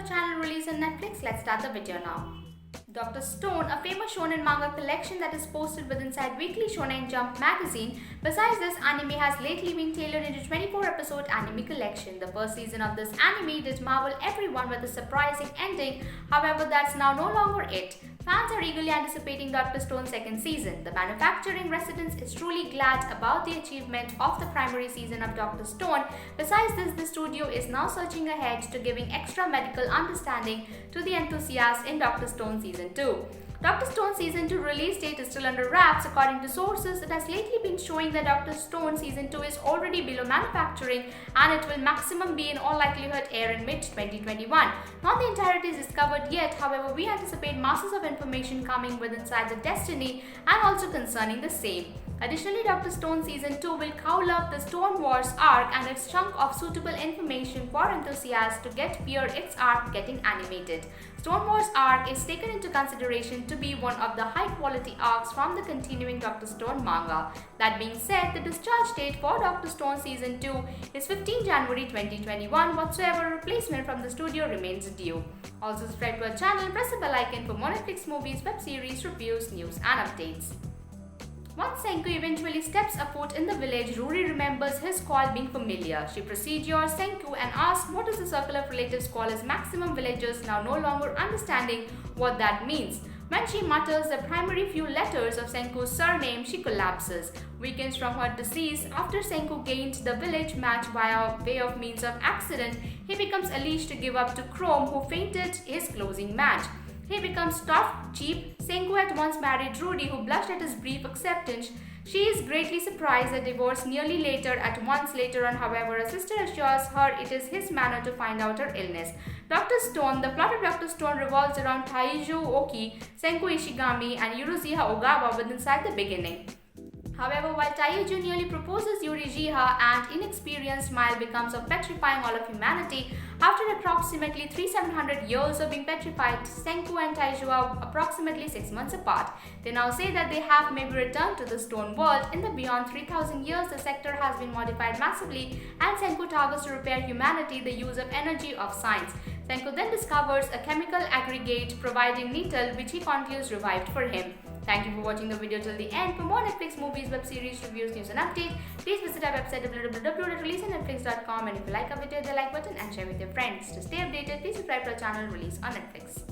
our channel released on Netflix. Let's start the video now. Dr. Stone, a famous shonen manga collection that is posted with inside Weekly Shonen Jump magazine. Besides this, anime has lately been tailored into 24-episode anime collection. The first season of this anime did marvel everyone with a surprising ending. However, that's now no longer it. Fans are eagerly anticipating Dr. Stone's second season. The manufacturing residence is truly glad about the achievement of the primary season of Dr. Stone. Besides this, the studio is now searching ahead to giving extra medical understanding to the enthusiasts in Dr. Stone Season 2. Dr. Stone Season 2 release date is still under wraps. According to sources, it has lately been showing that Dr. Stone Season 2 is already below manufacturing and it will maximum be in all likelihood air in mid-2021. Not the entirety is discovered yet, however, we anticipate masses of information coming with Inside the Destiny and also concerning the same. Additionally, Dr. Stone Season 2 will cowl up the Stone Wars arc and its chunk of suitable information for enthusiasts to get fear its arc getting animated. Stone Wars arc is taken into consideration to be one of the high-quality arcs from the continuing Dr. Stone manga. That being said, the discharge date for Dr. Stone Season 2 is 15 January 2021. Whatsoever replacement from the studio remains due. Also subscribe to our channel, press the bell icon for more Netflix movies, web series, reviews, news and updates. Once Senku eventually steps a foot in the village, Ruri remembers his call being familiar. She procedures Senku and asks what is the circle of relatives call as maximum villagers, now no longer understanding what that means. When she mutters the primary few letters of Senku's surname, she collapses. Weekends from her decease, after Senku gains the village match via way of means of accident, he becomes unleashed to give up to Chrome, who fainted his closing match. He becomes tough, cheap. Senku at once married Rudy, who blushed at his brief acceptance. She is greatly surprised at divorce nearly later. At once later on, however, her sister assures her it is his manner to find out her illness. Dr. Stone. The plot of Dr. Stone revolves around Taiju Oki, Senku Ishigami, and Yuruziha Ogawa with inside the beginning. However, while Taiju nearly proposes Yurijiha, an inexperienced Smile becomes of petrifying all of humanity. After approximately 3700 years of being petrified, Senku and Taiju are approximately 6 months apart. They now say that they have maybe returned to the stone world. In the beyond 3000 years, the sector has been modified massively and Senku targets to repair humanity the use of energy of science. Senku then discovers a chemical aggregate providing Needle, which he concludes revived for him. Thank you for watching the video till the end. For more Netflix movies, web series, reviews, news and updates, please visit our website www.releaseonnetflix.com, and if you like our video, hit the like button and share with your friends. To stay updated, please subscribe to our channel Release on Netflix.